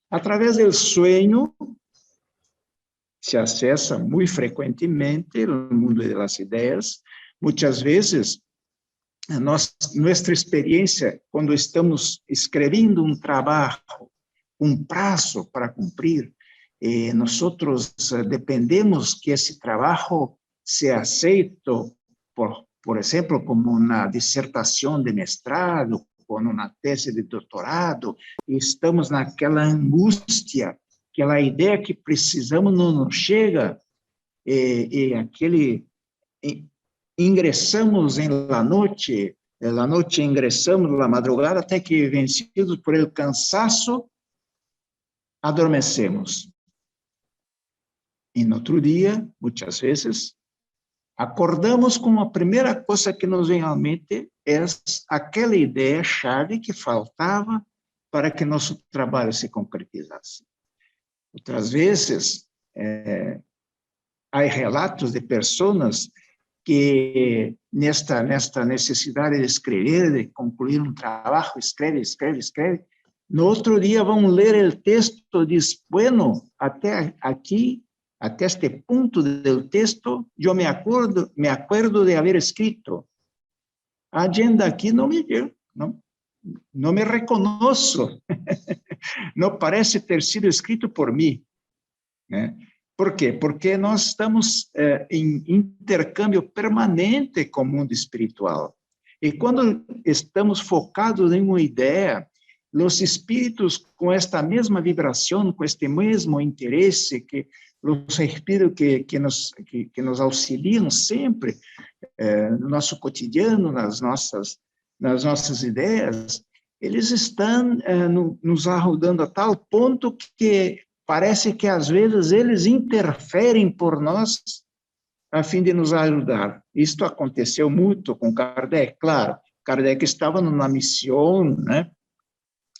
Através do sonho, se acessa muito frequentemente o mundo das ideias. Muitas vezes, nossa experiência, quando estamos escrevendo um trabalho, um prazo para cumprir, nós dependemos que esse trabalho seja aceito, por exemplo, como uma dissertação de mestrado, ou uma tese de doutorado, e estamos naquela angústia, aquela ideia que precisamos não nos chega, ingressamos na noite ingressamos na madrugada, até que, vencidos por el cansaço, adormecemos. E no outro dia, muitas vezes, acordamos com a primeira coisa que nos vem à mente, é aquela ideia-chave que faltava para que nosso trabalho se concretizasse. Outras vezes, há relatos de pessoas que, nesta necessidade de escrever, de concluir um trabalho, escreve, no outro dia vão ler o texto e diz, bueno, até aqui, até este ponto do texto, eu me acuerdo de haver escrito. A agenda aqui não me reconheço. Não parece ter sido escrito por mim. Por quê? Porque nós estamos em intercâmbio permanente com o mundo espiritual. E quando estamos focados em uma ideia, os espíritos com esta mesma vibração, com este mesmo interesse, que os espíritos que nos auxiliam sempre no nosso cotidiano, nas nossas ideias, eles estão nos ajudando a tal ponto que parece que, às vezes, eles interferem por nós a fim de nos ajudar. Isto aconteceu muito com Kardec, claro. Kardec estava numa missão,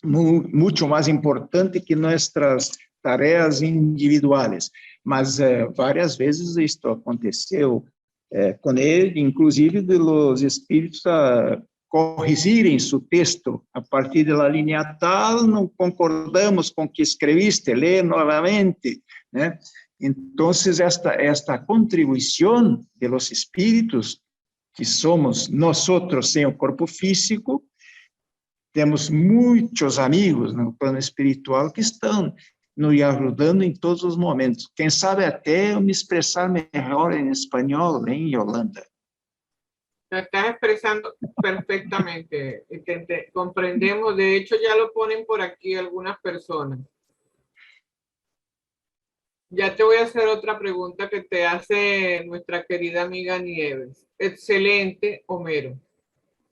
muito mais importante que nossas tarefas individuais, mas várias vezes isto aconteceu com ele, inclusive de los espíritos corrigirem seu texto a partir da linha tal, não concordamos com o que escreviste, lê novamente, Então, esta contribuição de los espíritos, que somos nós sem o corpo físico, temos muitos amigos no plano espiritual que estão nos ajudando em todos os momentos. Quem sabe até eu me expressar melhor em espanhol, em Yolanda. Lo estás expresando perfectamente. Comprendemos, de hecho ya lo ponen por aquí algunas personas. Ya te voy a hacer otra pregunta que te hace nuestra querida amiga Nieves. Excelente, Homero.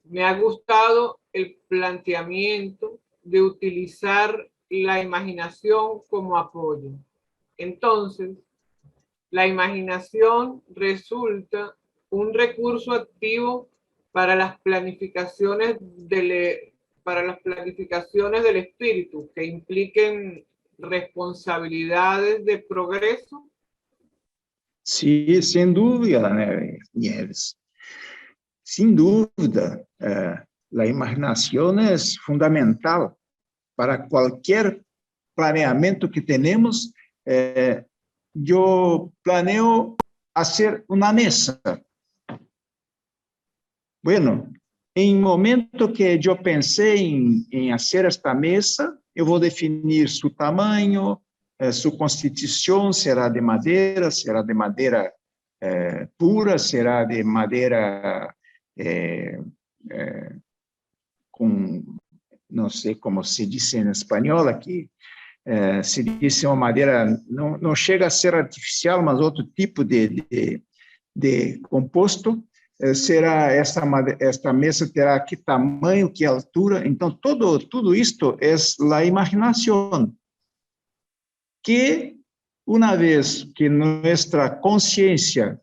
Me ha gustado el planteamiento de utilizar la imaginación como apoyo. Entonces, la imaginación resulta un recurso activo para las planificaciones del espíritu que impliquen responsabilidades de progreso. Sí, sin duda, Nieves. Sin duda, la imaginación es fundamental para cualquier planeamiento que tenemos. Yo planeo hacer una mesa. Bueno, em momento que eu pensei em fazer esta mesa, eu vou definir seu tamanho, sua constituição, será de madeira pura, será de madeira com, não sei como se diz em espanhol aqui, se diz uma madeira, não chega a ser artificial, mas outro tipo de composto. Será esta mesa terá que tamanho, que altura. Então, tudo isto é a imaginação, que uma vez que nossa consciência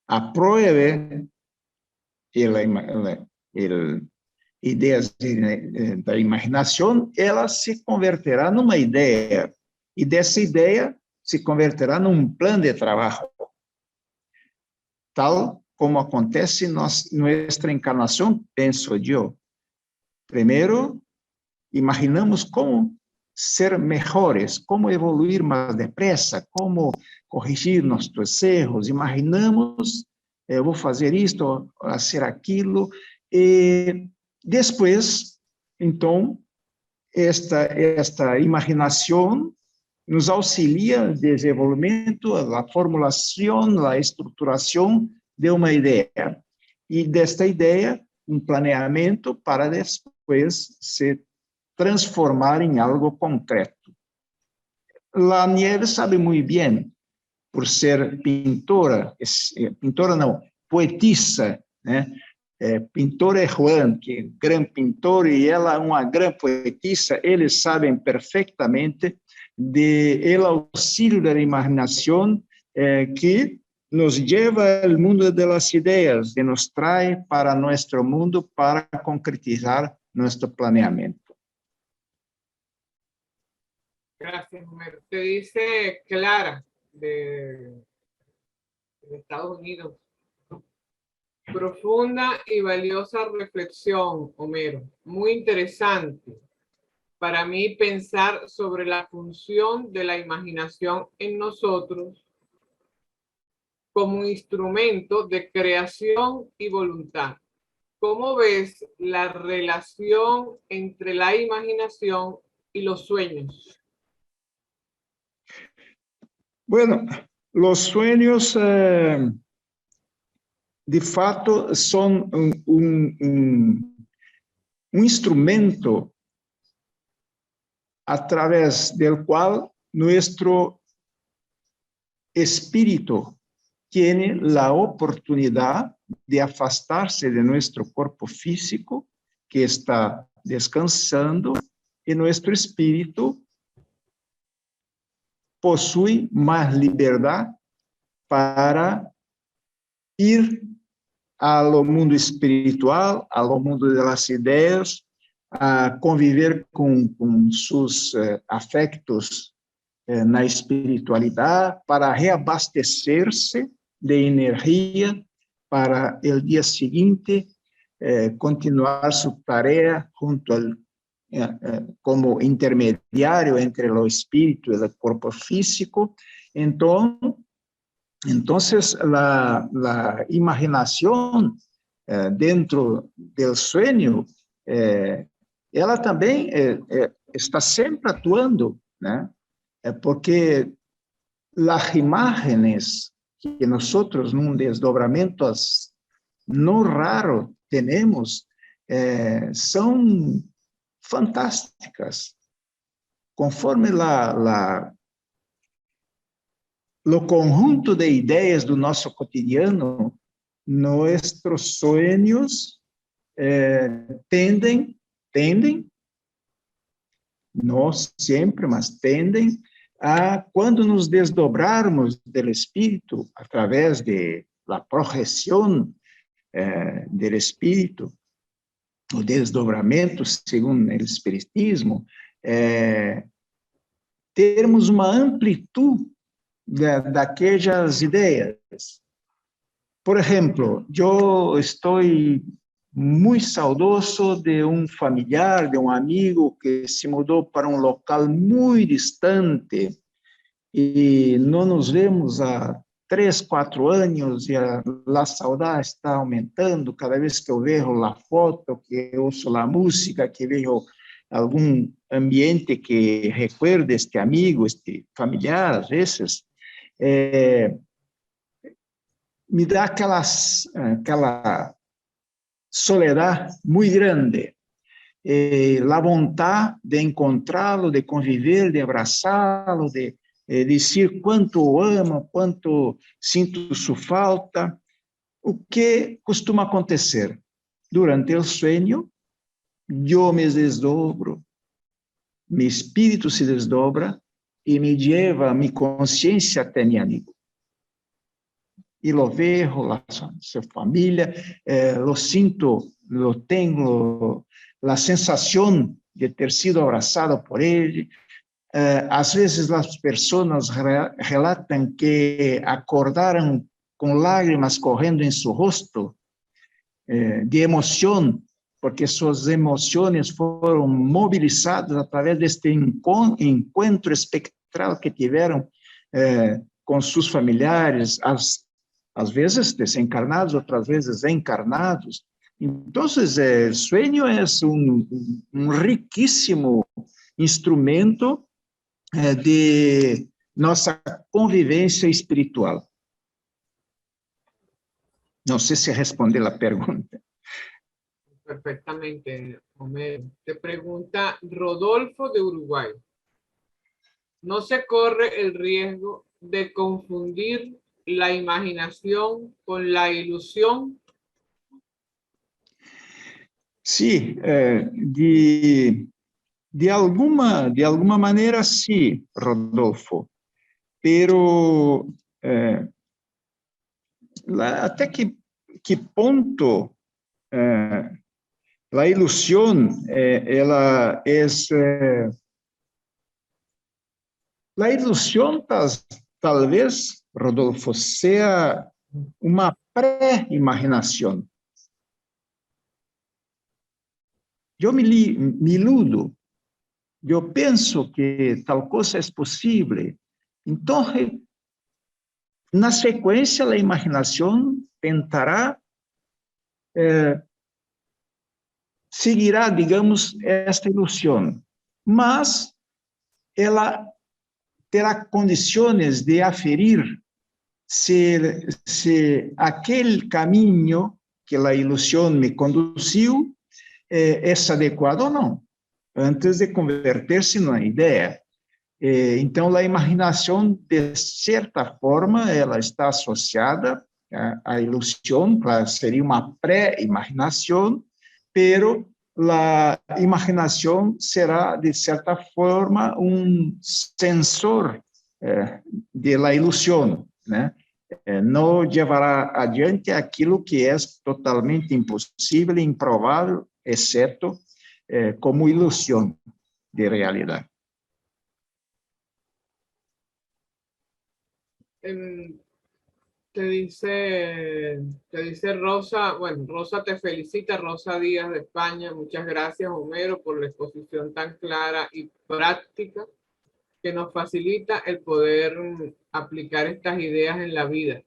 apruebe ideias da imaginação, ela se converterá numa ideia, e dessa ideia se converterá num plano de trabalho, tal como acontece em nossa encarnação, penso eu. Primeiro, imaginamos como ser melhores, como evoluir mais depressa, como corrigir nossos erros. Imaginamos, eu vou fazer isto, fazer aquilo, e depois, então, esta imaginação nos auxilia no desenvolvimento, a formulação, a estruturação de uma ideia. E desta ideia, um planeamento para depois se transformar em algo concreto. La Nieves sabe muito bem, por ser pintora não, poetisa, né? Pintor é Juan, que é um grande pintor, e ela é uma grande poetisa. Eles sabem perfeitamente do auxílio da imaginação que nos leva ao mundo das ideias, que nos traz para nosso mundo para concretizar nosso planeamento. Gracias, Homero. Te dice Clara, de Estados Unidos. Profunda y valiosa reflexión, Homero. Muy interesante para mí pensar sobre la función de la imaginación en nosotros como un instrumento de creación y voluntad. ¿Cómo ves la relación entre la imaginación y los sueños? Bueno, los sueños de fato son un instrumento a través del cual nuestro espíritu tiene la oportunidad de afastarse de nuestro cuerpo físico, que está descansando, y nuestro espíritu possui mais liberdade para ir ao mundo espiritual, ao mundo das ideias, a conviver com seus afetos na espiritualidade, para reabastecer-se de energia para o dia seguinte continuar sua tarefa junto ao como intermediário entre o espírito e o corpo físico. Então, a imaginação dentro do sonho, ela também está sempre atuando, né? Porque as imagens que nós, num desdobramento não raro, temos, são fantásticas. Conforme o conjunto de ideias do nosso cotidiano, nossos sonhos tendem, não sempre, mas tendem a, quando nos desdobrarmos do espírito, através da projeção do espírito, o desdobramento, segundo o espiritismo, termos uma amplitude daquelas ideias. Por exemplo, eu estou muito saudoso de um familiar, de um amigo que se mudou para um local muito distante e não nos vemos há 3, 4 anos e a saudade está aumentando cada vez que eu vejo a foto, que eu ouço a música, que vejo algum ambiente que recuerde este amigo, este familiar, às vezes, me dá aquela soledade muito grande. A vontade de encontrá-lo, de conviver, de abraçá-lo, de dizer quanto o amo, quanto sinto sua falta. O que costuma acontecer? Durante o sonho, eu me desdobro, meu espírito se desdobra e me leva minha consciência até meu amigo. E lo vejo, sua família, lo sinto, lo tenho, a sensação de ter sido abraçado por ele. Às vezes as pessoas relatam que acordaram com lágrimas correndo em seu rosto, de emoção, porque suas emoções foram mobilizadas através deste encontro espectral que tiveram com seus familiares, às vezes desencarnados, outras vezes encarnados. Então, o sonho é um riquíssimo instrumento de nossa convivência espiritual. Não sei se responder a pergunta. Perfectamente, Homero. Te pregunta Rodolfo de Uruguay. ¿No se corre el riesgo de confundir la imaginación con la ilusión? Sí, de alguma maneira, sim, Rodolfo. Pero até que ponto a ilusão ela é a ilusão talvez, Rodolfo, seja uma pré-imaginação. Eu me iludo, eu penso que tal coisa é possível. Então, na sequência, a imaginação tentará, seguirá, digamos, esta ilusão, mas ela terá condições de aferir se aquele caminho que a ilusão me conduziu é adequado ou não, antes de converter-se numa ideia. Então, a imaginação, de certa forma, ela está associada à ilusão, claro, seria uma pré-imaginação, pero a imaginação será, de certa forma, um sensor de la ilusão, né? Não levará adiante aquilo que é totalmente impossível e improvável, exceto como ilusão de realidade. Te dice Rosa, bueno, Rosa te felicita, Rosa Díaz de España. Muchas gracias, Homero, por la exposición tan clara y práctica que nos facilita el poder aplicar estas ideas en la vida.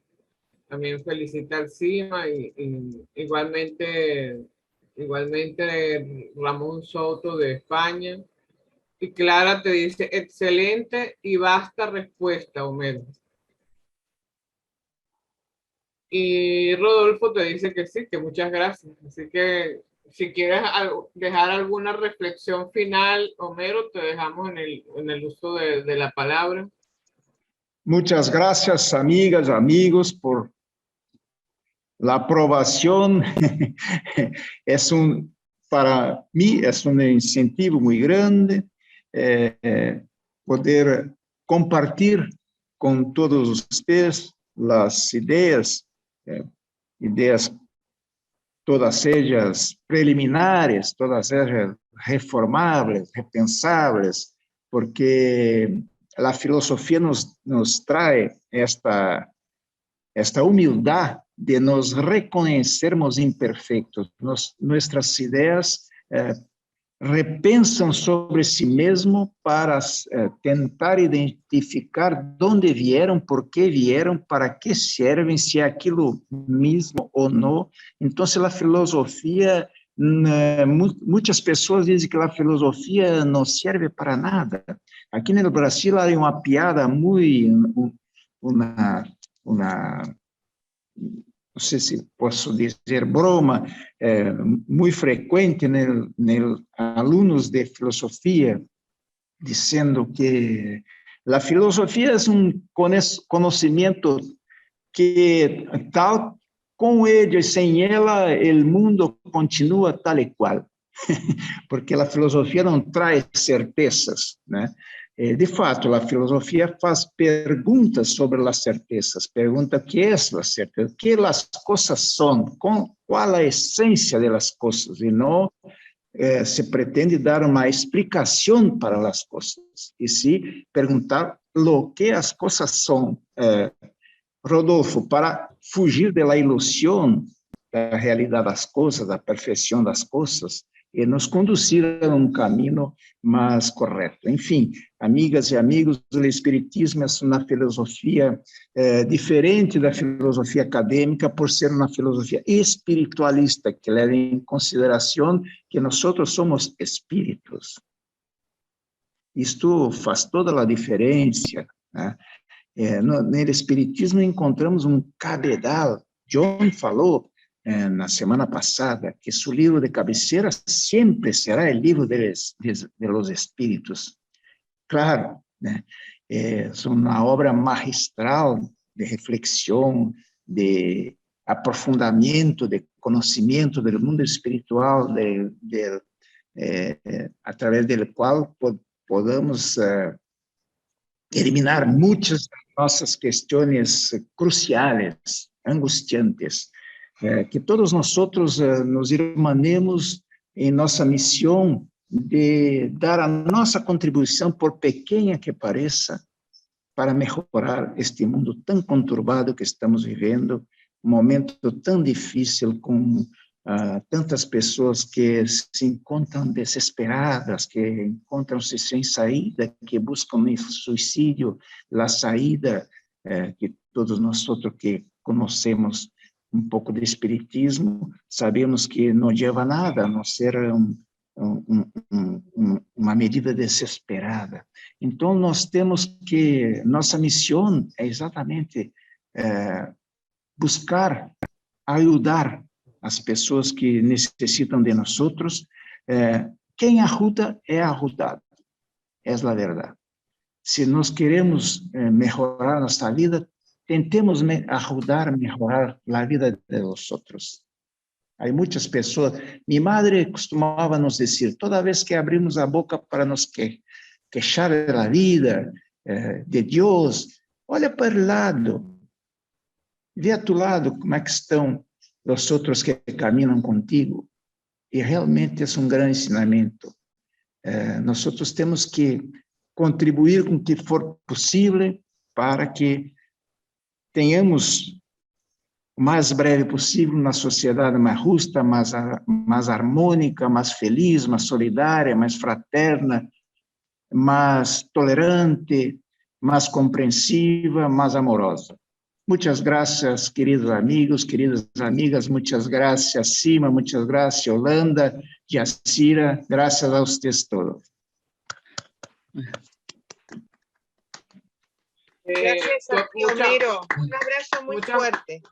También felicita al CIMA y igualmente Ramón Soto de España. Y Clara te dice, excelente y vasta respuesta, Homero. Y Rodolfo te dice que sí, que muchas gracias. Así que si quieres dejar alguna reflexión final, Homero, te dejamos en el uso de la palabra. Muchas gracias, amigas, amigos, por la aprobación. Para mí es un incentivo muy grande poder compartir con todos ustedes las ideas, todas ellas preliminares, todas ellas reformables, repensables, porque la filosofía nos trae esta humildad de nos reconocermos imperfectos. Nuestras ideas repensam sobre si mesmo para tentar identificar de onde vieram, por que vieram, para que servem, se é aquilo mesmo ou não. Então, a filosofia, muitas pessoas dizem que a filosofia não serve para nada. Aqui no Brasil há uma piada muito, não sei se posso dizer broma, muito frequente nos alunos de filosofia, dizendo que a filosofia é conhecimento que, tal com ele e sem ela, o mundo continua tal e qual, porque a filosofia não traz certezas, né? De fato, a filosofia faz perguntas sobre as certezas, pergunta o que é a certeza, o que as coisas são, qual a essência das coisas, e não se pretende dar uma explicação para as coisas, e sim perguntar o que as coisas são, Rodolfo, para fugir da ilusão da realidade das coisas, da perfeição das coisas, e nos conduzir a um caminho mais correto. Enfim, amigas e amigos, o Espiritismo é uma filosofia diferente da filosofia acadêmica, por ser uma filosofia espiritualista, que leva em consideração que nós somos espíritos. Isto faz toda a diferença, né? No Espiritismo encontramos um cabedal. John falou na semana passada que seu livro de cabeceira sempre será o livro de los Espíritos. Claro, né? É uma obra magistral de reflexão, de aprofundamento, de conhecimento do mundo espiritual, através do qual podemos eliminar muitas nossas questões cruciais, angustiantes, que todos nós nos irmanemos em nossa missão de dar a nossa contribuição, por pequena que pareça, para melhorar este mundo tão conturbado que estamos vivendo, um momento tão difícil, com tantas pessoas que se encontram desesperadas, que encontram-se sem saída, que buscam o suicídio, a saída que todos nós que conhecemos um pouco de espiritismo, sabemos que não leva a nada, a não ser uma medida desesperada. Então, nós temos que, nossa missão é exatamente buscar ajudar as pessoas que necessitam de nós. Quem ajuda é ajudado, é a verdade. Se nós queremos melhorar nossa vida, tentemos ajudar a melhorar a vida de nós outros. Há muitas pessoas, minha madre costumava nos dizer, toda vez que abrimos a boca para nos queixar da vida, de Deus, olha para o lado, vê a tu lado como é que estão os outros que caminham contigo, e realmente é um grande ensinamento. Nós temos que contribuir com o que for possível para que tenhamos o mais breve possível uma sociedade mais justa, mais harmônica, mais feliz, mais solidária, mais fraterna, mais tolerante, mais compreensiva, mais amorosa. Muitas graças, queridos amigos, queridas amigas, muitas graças, Sima, muitas graças, Yolanda, Yacira, graças a vocês todos. Gracias a ti, Homero. Un abrazo muy fuerte.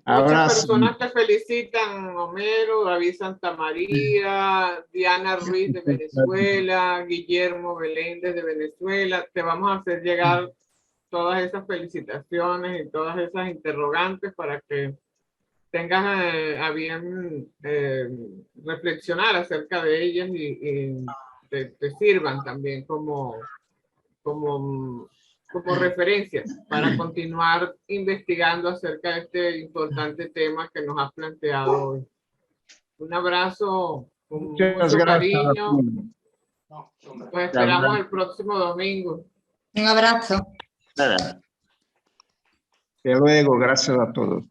Muchas personas te felicitan, Homero, David Santamaría, Diana Ruiz de Venezuela, Guillermo Beléndez de Venezuela. Te vamos a hacer llegar todas esas felicitaciones y todas esas interrogantes para que tengas a bien reflexionar acerca de ellas y te sirvan también como referencia para continuar investigando acerca de este importante tema que nos has planteado hoy. Un abrazo con mucho cariño. Pues esperamos el próximo domingo. Un abrazo. Hasta luego, gracias a todos.